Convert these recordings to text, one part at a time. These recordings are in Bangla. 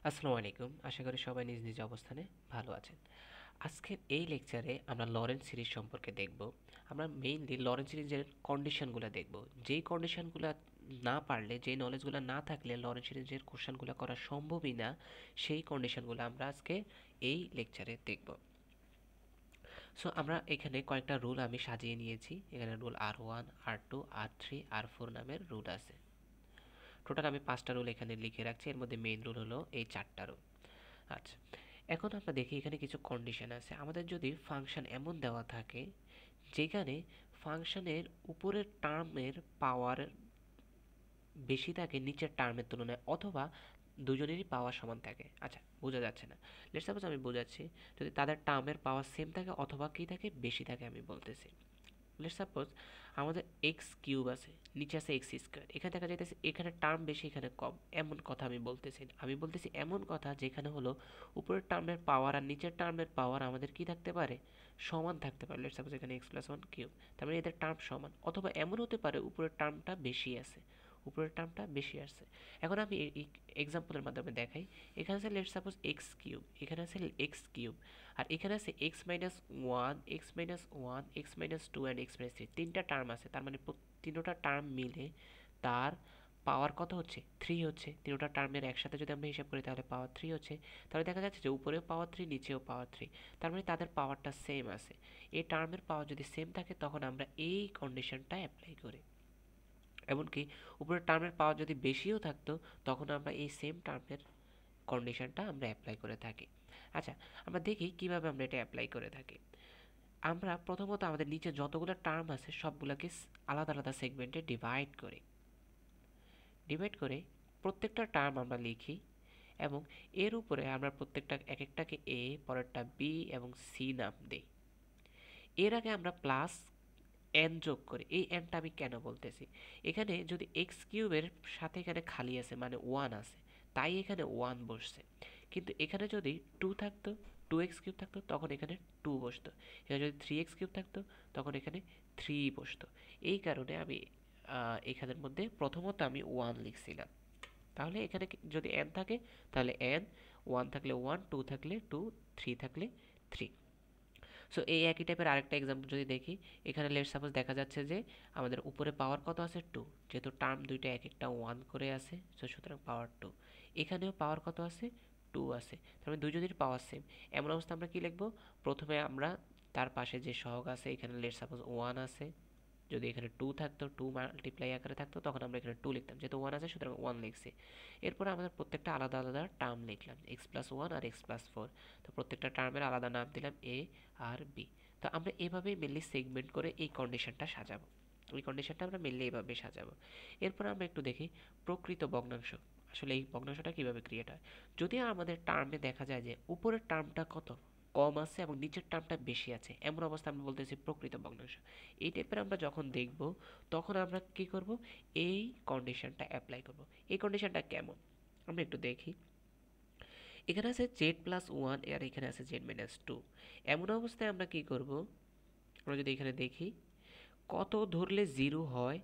আসসালামু আলাইকুম। আশা করি সবাই নিজ নিজ অবস্থানে ভালো আছেন। আজকের এই লেকচারে আমরা লরেন্ট সিরিজ সম্পর্কে দেখব। আমরা মেইনলি লরেন্ট সিরিজের কন্ডিশনগুলো দেখব। যেই কন্ডিশনগুলো না পারলে, যে নলেজগুলো না থাকলে লরেন্ট সিরিজের কোশ্চেনগুলো করা সম্ভবই না, সেই কন্ডিশনগুলো আমরা আজকে এই লেকচারে দেখব। সো আমরা এখানে কয়েকটা রুল আমি সাজিয়ে নিয়েছি। এখানে rule R1, R2, R3, R4 নামের রুল আছে। টোটাল আমি 5টা রুল এখানে লিখে রাখছি। এর মধ্যে মেইন রুল হলো এই 4টা রুল। আচ্ছা, এখন আমরা দেখি এখানে কিছু কন্ডিশন আছে। আমাদের যদি ফাংশন এমন দেওয়া থাকে যেখানে ফাংশনের উপরের টার্মের পাওয়ার বেশি থাকে নিচের টার্মের তুলনায়, অথবা দুজনেরই পাওয়ার সমান থাকে। আচ্ছা, বোঝা যাচ্ছে না। লেটস সাপোজ আমি বোঝাচ্ছি, যদি তাদের টার্মের পাওয়ার সেম থাকে অথবা কি থাকে, বেশি থাকে, আমি বলতেছি। লেটস সাপোজ আমাদের এক্স কিউব আছে, নিচে আছে এক্স স্কোয়ার। এখানে দেখা যাইতেছে এখানে টার্ম বেশি, এখানে কম। এমন কথা আমি বলতেছি না। আমি বলতেছি এমন কথা যেখানে হলো উপরের টার্মের পাওয়ার আর নিচের টার্মের পাওয়ার আমাদের কি থাকতে পারে, সমান থাকতে পারে। লেটস সাপোজ এখানে এক্স প্লাস ওয়ান কিউব, তার মানে এদের টার্ম সমান। অথবা এমন হতে পারে উপরের টার্মটা বেশি আছে, উপরের টার্মটা বেশি আসছে। এখন আমি এক্সাম্পলের মাধ্যমে দেখাই। এখানে আছে লেটস সাপোজ এক্স কিউব, এখানে আছে এক্স কিউব, আর এখানে আছে x minus one, x minus one, x minus two and x minus three. তিনটা টার্ম আছে, তার মানে তিনোটা টার্ম মিলে তার পাওয়ার কত হচ্ছে, থ্রি হচ্ছে। তিনোটা টার্মের একসাথে যদি আমরা হিসাব করি তাহলে পাওয়ার থ্রি হচ্ছে। তাহলে দেখা যাচ্ছে যে উপরেও পাওয়ার থ্রি, নিচেও পাওয়ার থ্রি, তার মানে তাদের পাওয়ারটা সেম আছে। এই টার্মের পাওয়ার যদি সেম থাকে তখন আমরা এই কন্ডিশনটা অ্যাপ্লাই করি। এমনকি উপরের টার্মের পাওয়ার যদি বেশিও থাকতো তখন আমরা এই সেম টার্মের কন্ডিশনটা আমরা অ্যাপ্লাই করে থাকি। আচ্ছা, আমরা দেখি কিভাবে আমরা এটা অ্যাপ্লাই করে থাকি। আমরা প্রথমত আমাদের নিচে যতগুলো টার্ম আছে সবগুলোকে আলাদা আলাদা সেগমেন্টে ডিভাইড করে প্রত্যেকটা টার্ম আমরা লিখি, এবং এর উপরে আমরা প্রত্যেকটা এক একটাকে এ, পরেরটা বি এবং সি নাম দিই। এর আগে আমরা প্লাস এন যোগ করি। এই এনটা আমি কেন বলতেছি, এখানে যদি এক্স কিউবের সাথে এখানে খালি আছে মানে ওয়ান আছে, তাই এখানে ওয়ান বসছে। কিন্তু এখানে যদি টু থাকতো, টু এক্স কিউব থাকতো, তখন এখানে টু বসতো। এখানে যদি থ্রি এক্স কিউব থাকতো তখন এখানে থ্রি বসতো। এই কারণে আমি এখানের মধ্যে প্রথমত আমি ওয়ান লিখছিলাম। তাহলে এখানে যদি এন থাকে তাহলে এন, ওয়ান থাকলে ওয়ান, টু থাকলে টু, থ্রি থাকলে থ্রি। সো এই একই টাইপের আরেকটা এক্সাম্পল যদি দেখি, এখানে লেটস সাপোজ দেখা যাচ্ছে যে আমাদের উপরে পাওয়ার কত আছে, টু। যেহেতু টার্ম দুইটা এক একটা ওয়ান করে আছে, সো সুতরাং পাওয়ার টু। এখানেও পাওয়ার কত আছে, টু আছে। তার মানে দুজনের পাওয়ার সেম। এমন অবস্থা আমরা কি লিখবো, প্রথমে আমরা তার পাশে যে সহগ আছে, এখানে লেটস সাপোজ ওয়ান আছে। যদি এখানে টু থাকতো, টু মাল্টিপ্লাই আকারে থাকতো, তখন আমরা এখানে টু লিখতাম। যেহেতু ওয়ান আছে সুতরাং ওয়ান লিখছি। এরপর আমাদের প্রত্যেকটা আলাদা আলাদা টার্ম লিখলাম, এক্স প্লাস ওয়ান আর এক্স প্লাস ফোর। তো প্রত্যেকটা টার্মের আলাদা নাম দিলাম এ আর বি। তো আমরা এভাবেই মেনলি সেগমেন্ট করে এই কন্ডিশনটা সাজাবো। এই কন্ডিশনটা আমরা মেনলি এভাবে সাজাবো। এরপর আমরা একটু দেখি প্রকৃত ভগ্নাংশ। আসলে এই ভগ্নাংশটা কিভাবে ক্রিয়েট হয়। যদি আমাদের টার্মে দেখা যায় যে উপরের টার্মটা কত কম আছে এবং নিচের টার্মটা বেশি আছে, এমন অবস্থা আমরা বলতেছি প্রকৃত ভগ্নাংশ। এই টাইপের আমরা যখন দেখব তখন আমরা কি করব, এই কন্ডিশনটা অ্যাপ্লাই করব। এই কন্ডিশনটা কেমন আমরা একটু দেখি। এখানে আছে জেড প্লাস ওয়ান আর এখানে আছে জেড মাইনাস টু। এমন অবস্থায় আমরা কি করব, আমরা যদি এখানে দেখি কত ধরলে জিরো হয়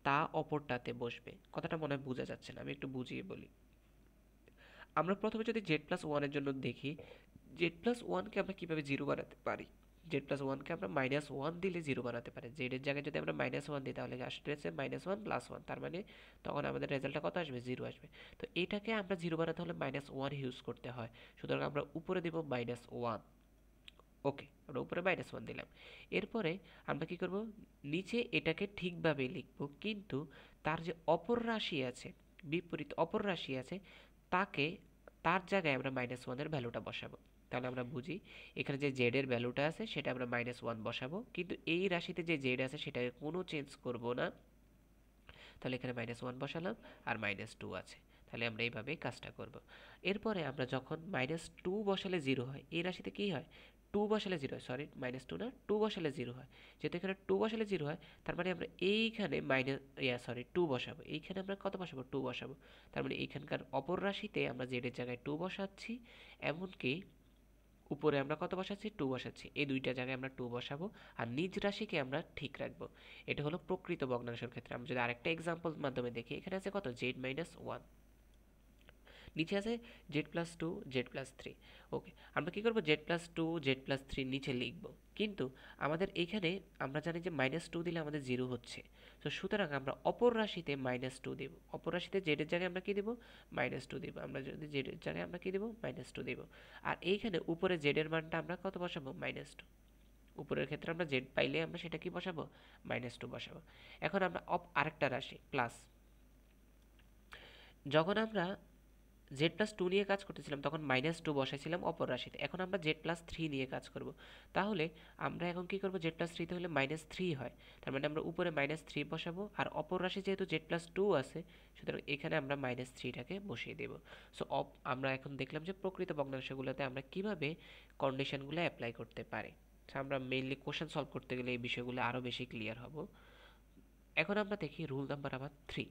তা অপরটাতে বসবে। কথাটা মনে হয় বোঝা যাচ্ছে না, আমি একটু বুঝিয়ে বলি। আমরা প্রথমে যদি জেড প্লাস ওয়ানের জন্য দেখি, জেড প্লাস ওয়ানকে আমরা কীভাবে জিরো বানাতে পারি। জেড প্লাস ওয়ানকে আমরা মাইনাস ওয়ান দিলে জিরো বানাতে পারি। জেডের জায়গায় যদি আমরা মাইনাস ওয়ান দিই তাহলে আসতেছে মাইনাস ওয়ান প্লাস ওয়ান, তার মানে তখন আমাদের রেজাল্টটা কত আসবে, জিরো আসবে। তো এটাকে আমরা জিরো বানাতে হলে মাইনাস ওয়ান ইউজ করতে হয়। সুতরাং আমরা উপরে দেব মাইনাস ওয়ান। ওকে, আমরা উপরে মাইনাস ওয়ান দিলাম। এরপরে আমরা কি করব, নিচে এটাকে ঠিকভাবে লিখব, কিন্তু তার যে অপর রাশি আছে, বিপরীত অপর রাশি আছে, তাকে তার জায়গায় আমরা মাইনাস ওয়ানের ভ্যালুটা বসাবো। তাহলে আমরা বুঝি, এখানে যে জেড এর ভ্যালুটা আছে সেটা আমরা মাইনাস ওয়ান বসাবো, কিন্তু এই রাশিতে যে জেড আছে সেটাকে কোনো চেঞ্জ করব না। তাহলে এখানে মাইনাস ওয়ান বসালাম আর মাইনাস টু আছে। তাহলে আমরা এইভাবে কাজটা করব। এরপরে আমরা যখন মাইনাস টু বসালে জিরো হয়, এই রাশিতে কি হয়, টু বসালে জিরো হয়, সরি মাইনাস টু না, টু বসালে জিরো হয়। যেহেতু এখানে টু বসালে জিরো হয়, তার মানে আমরা এইখানে মাইনাস টু বসাবো। এইখানে আমরা কত বসাবো, টু বসাবো। তার মানে এইখানকার অপর রাশিতে আমরা জেডের জায়গায় টু বসাচ্ছি, এমনকি উপরে আমরা কত বসাচ্ছি, টু বসাচ্ছি। এই দুইটা জায়গায় আমরা টু বসাবো, আর নিজ রাশিকে আমরা ঠিক রাখবো। এটা হলো প্রকৃত ভগ্নাংশের ক্ষেত্রে। আমরা যদি আরেকটা এক্সাম্পল মাধ্যমে দেখি, এখানে আছে কত, জেড মাইনাস ওয়ান। নিচে আছে z+2 z+3। ওকে, আমরা কি করব, z+2 z+3 নিচে লিখব, কিন্তু আমাদের এখানে আমরা জানি যে -2 দিলে আমাদের 0 হচ্ছে। তো সুতরাং আমরা অপর রাশিতে -2 দেব। অপর রাশিতে z এর জায়গায় আমরা কি দেব, -2 দেব। আমরা যদি z এর জায়গায় আমরা কি দেব, -2 দেব। আর এইখানে উপরে z এর মানটা আমরা কত বসাবো, -2। উপরের ক্ষেত্রে আমরা z পাইলে আমরা সেটা কি বসাবো, -2 বসাবো। এখন আমরা আরেকটা রাশি প্লাস, যখন আমরা z+2 নিয়ে কাজ করতেছিলাম তখন -2 বসাইছিলাম অপর রাশিতে। এখন আমরা z+3 নিয়ে কাজ করব। তাহলে আমরা এখন কি করব, z+3 তে হলে -3 হয়, তার মানে আমরা উপরে -3 বসাবো, আর অপর রাশি যেহেতু z+2 আছে, সুতরাং এখানে আমরা -3টাকে বসিয়ে দেব। সো আমরা এখন দেখলাম যে প্রকৃত ভগ্নাংশগুলোতে আমরা কিভাবে কন্ডিশনগুলো অ্যাপ্লাই করতে পারি। আমরা মেইনলি কোশ্চেন সলভ করতে গেলে এই বিষয়গুলো আরও বেশি ক্লিয়ার হব। এখন আমরা দেখি রুল নাম্বার আমার 3।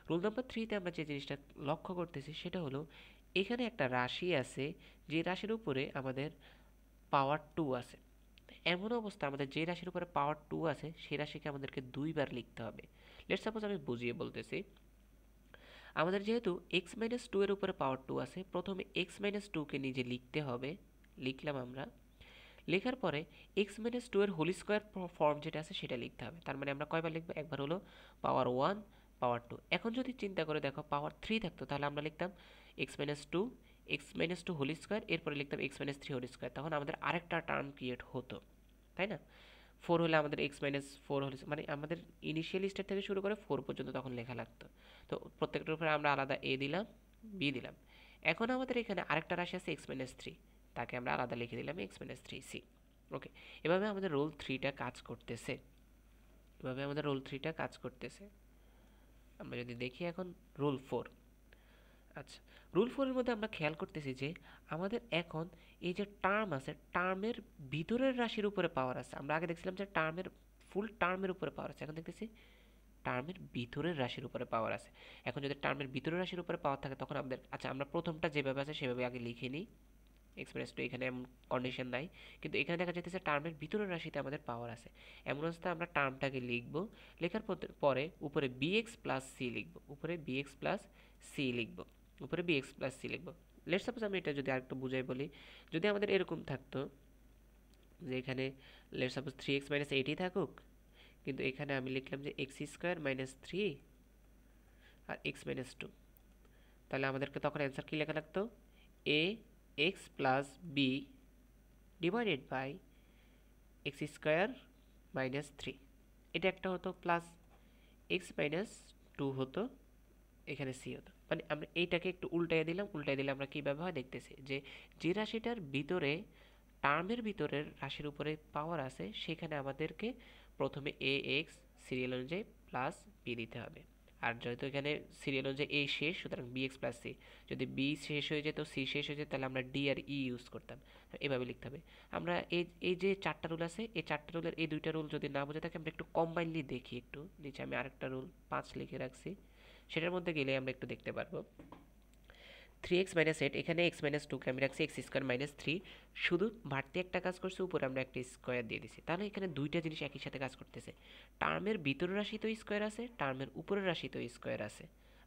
রুল নাম্বার 3তে আমরা যে জিনিসটা লক্ষ্য করতেছি সেটা হলো, এখানে একটা রাশি আছে, যে রাশির উপরে আমাদের পাওয়ার 2 আছে। এমন অবস্থা আমাদের যে রাশির উপরে পাওয়ার 2 আছে সেই রাশিকে আমাদেরকে দুইবার লিখতে হবে। লেটস সাপোজ আমি বুঝিয়ে বলতেছি, আমাদের যেহেতু x-2 এর উপরে পাওয়ার 2 আছে, প্রথমে x-2 কে নিজে লিখতে হবে। লিখলাম আমরা, লেখার পরে x-2 এর হোল স্কোয়ার ফর্ম যেটা আছে সেটা লিখতে হবে। তার মানে আমরা কয়বার লিখবো, একবার হলো পাওয়ার 1 পাওয়ার 2। এখন যদি চিন্তা করে দেখো পাওয়ার 3 থাকতো, তাহলে আমরা লিখতাম x-2 হোল স্কোয়ার, এরপরে লিখতাম x-3 হোল স্কোয়ার, তখন আমাদের আরেকটা টার্ম ক্রিয়েট হতো, তাই না? 4 হলে আমাদের x-4 হোল, মানে আমাদের ইনিশিয়াল স্টেট থেকে শুরু করে 4 পর্যন্ত তখন লেখা লাগতো। তো প্রত্যেকটার উপরে আমরা আলাদা a দিলাম, b দিলাম। এখন আমাদের এখানে আরেকটা রাশি আছে x-3, তাকে আমরা আলাদা লিখে দিলাম x-3c। ওকে, এভাবে আমাদের রোল 3টা কাজ করতেছে। এভাবে আমাদের রোল 3টা কাজ করতেছে। আমরা যদি দেখি এখন রুল 4। আচ্ছা, রুল 4 এর মধ্যে আমরা খেয়াল করতেছি যে আমাদের এখন এই যে টার্ম আছে, টার্মের ভিতরের রাশির উপরে পাওয়ার আছে। আমরা আগে দেখছিলাম যে ফুল টার্মের উপরে পাওয়ার আছে, এখন দেখতেছি টার্মের ভিতরের রাশির উপরে পাওয়ার আছে। এখন যদি টার্মের ভিতরের রাশির উপরে পাওয়ার থাকে তখন আমাদের, আচ্ছা আমরা প্রথমটা যেভাবে আছে সেভাবে আগে লিখে নিই। x-2 এখানে এমন কন্ডিশন নাই, কিন্তু এখানে দেখা যাচ্ছে টার্মের ভিতরের রাশিতে আমাদের পাওয়ার আছে। এমন অবস্থায় আমরা টার্মটাকে লিখব, লেখার পরে উপরে bx প্লাস c লিখব, উপরে bx প্লাস c লিখব, উপরে bx প্লাস c লিখব। লেটস সাপোজ আমি এটা যদি আরেকটু বুঝাই বলি, যদি আমাদের এরকম থাকতো যে এখানে লেটস সাপোজ 3x মাইনাস 8ই থাকুক, কিন্তু এখানে আমি লিখলাম যে x স্কোয়ার মাইনাস 3 আর x মাইনাস 2, তাহলে আমাদেরকে তখন অ্যান্সার কি লেখা লাগতো, a x plus b divided by x square minus 3। এটা একটা হতো, প্লাস এক্স মাইনাস 2 হতো, এখানে সি হতো। মানে আমরা এইটাকে একটু উল্টাই দিলাম, আমরা কীভাবে হয় দেখতেছি যে যে রাশিটার ভিতরে টার্মের ভিতরের রাশির উপরে পাওয়ার আছে সেখানে আমাদেরকে প্রথমে এ এক্স সিরিয়াল অনুযায়ী প্লাস বি দিতে হবে। আর যেহেতু এখানে সিরিয়াল অনুযায়ী এ শেষ, সুতরাং বি এক্স প্লাস সি। যদি বি শেষ হয়ে যেত, সি শেষ হয়ে যেত, তাহলে আমরা ডি আর ই ইউজ করতাম। এভাবে লিখতে হবে। আমরা এই যে 4টা রুল আছে, এই 4টা রুলের এই 2টা রুল যদি না বোঝা থাকে আমরা একটু কম্বাইনলি দেখি। একটু নিচে আমি আরেকটা রুল 5 লিখে রাখছি, সেটার মধ্যে গেলে আমরা একটু দেখতে পারবো। 3x মাইনাস 8, এখানে x মাইনাস 2কে আমি রাখছি x স্কোয়ার মাইনাস 3, শুধু বাড়তি একটা কাজ করছে, উপরে আমরা একটা স্কোয়ার দিয়ে দিছি। তাহলে এখানে দুইটা জিনিস একই সাথে কাজ করতেছে, টার্মের ভিতরের রাশিতেও স্কোয়ার আছে, টার্মের উপরের রাশিতেও স্কোয়ার আছে।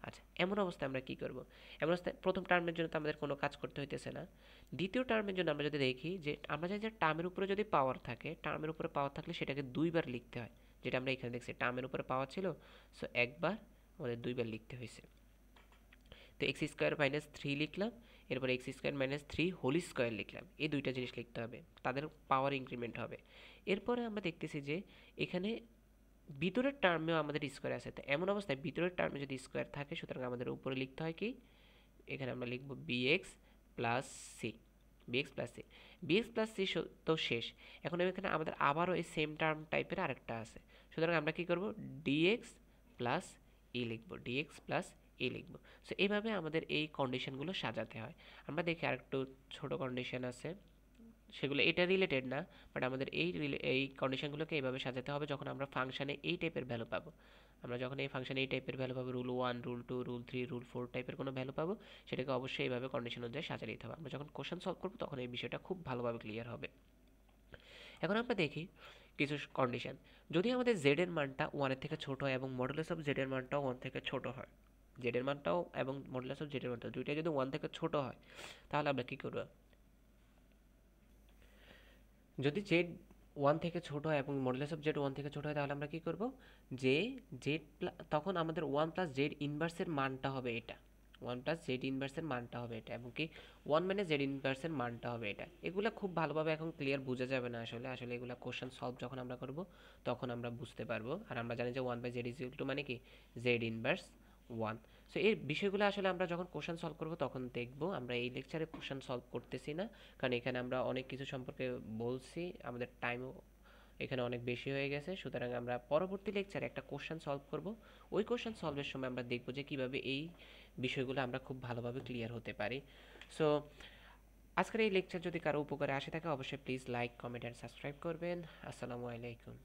আচ্ছা, এমন অবস্থায় আমরা কি করব, এমন অবস্থায় প্রথম টার্মের জন্য তো আমাদের কোনো কাজ করতে হইতেছে না। দ্বিতীয় টার্মের জন্য আমরা যদি দেখি যে আমরা জানি যে টার্মের উপরে যদি পাওয়ার থাকে, টার্মের উপরে পাওয়ার থাকলে সেটাকে দুইবার লিখতে হয়, যেটা আমরা এখানে দেখছি টার্মের উপরে পাওয়ার ছিল, সো একবার আমাদের দুইবার লিখতে হয়েছে। তো এক্স স্কোয়ার মাইনাস 3 লিখলাম, এরপর x square minus 3 whole square লিখলাম। এই দুইটা জিনিস লিখতে হবে, তাদের পাওয়ার ইনক্রিমেন্ট হবে। এরপরে আমরা দেখতেছি যে এখানে ভিতরের টার্মেও আমাদের স্কোয়ার আছে। তো এমন অবস্থায় ভিতরের টার্মে যদি স্কোয়ার থাকে, সুতরাং আমাদের উপরে লিখতে হয় কি, এখানে আমরা লিখব b x plus c, b x plus c. B x plus c তো শেষ। এখন এখানে আমাদের আবারও এই সেম টার্ম টাইপের আরেকটা আছে, সুতরাং আমরা কি করব, ডিএক্স প্লাস ই লিখব, ডিএক্স প্লাস ই লিখব। সো এইভাবে আমাদের এই কন্ডিশনগুলো সাজাতে হয়। আমরা দেখি আরেকটু ছোট কন্ডিশন আছে, সেগুলো এটা রিলেটেড না, বাট আমাদের এই কন্ডিশনগুলোকে এইভাবে সাজাতে হবে যখন আমরা ফাংশানে এই টাইপের ভ্যালু পাবো। আমরা যখন এই ফাংশনে এই টাইপের ভ্যালু পাবো, রুল 1 রুল 2 রুল 3 রুল 4 টাইপের কোনো ভ্যালু পাবো, সেটাকে অবশ্যই এইভাবে কন্ডিশন অনুযায়ী সাজিয়ে দিতে হবে। আমরা যখন কোশ্চেন সলভ করবো তখন এই বিষয়টা খুব ভালোভাবে ক্লিয়ার হবে। এখন আমরা দেখি কিছু কন্ডিশন। যদি আমাদের জেড এর মানটা 1 এর থেকে ছোট হয় এবং মডুলাস অফ জেড এর মানটাও 1 থেকে ছোট হয়, জেডের মানটাও এবং মডুলাস অফ জেডের মানটাও দুইটাই যদি 1 থেকে ছোট হয় তাহলে আমরা কী করব? যদি জেড 1 থেকে ছোট হয় এবং মডুলাস অফ জেড 1 থেকে ছোট হয় তাহলে আমরা কী করব? যে জেড তখন আমাদের 1 প্লাস জেড ইনভার্সের মানটা হবে এটা, 1 প্লাস জেড ইনভার্সের মানটা হবে এটা, এবং কি 1 মানে জেড ইনভার্সের মানটা হবে এটা। এগুলো খুব ভালোভাবে এখন ক্লিয়ার বোঝা যাবে না আসলে, আসলে এগুলো কোশ্চেন সলভ যখন আমরা করব তখন আমরা বুঝতে পারবো। আর আমরা জানি যে 1 by z is equal to মানে কি জেড ইনভার্স 1। সো এই বিষয়গুলো আসলে আমরা যখন কোশ্চেন সলভ করব তখন দেখব। আমরা এই লেকচারে কোশ্চেন সলভ করতেছি না, কারণ এখানে আমরা অনেক কিছু সম্পর্কে বলছি, আমাদের টাইমও এখানে অনেক বেশি হয়ে গেছে। সুতরাং আমরা পরবর্তী লেকচারে একটা কোশ্চেন সলভ করব। ওই কোশ্চেন সলভের সময় আমরা দেখব যে কিভাবে এই বিষয়গুলো আমরা খুব ভালোভাবে ক্লিয়ার হতে পারি। সো আজকের এই লেকচার যদি কারো উপকারে আসে থাকে অবশ্যই please like, comment and subscribe করবেন। আসসালামু আলাইকুম।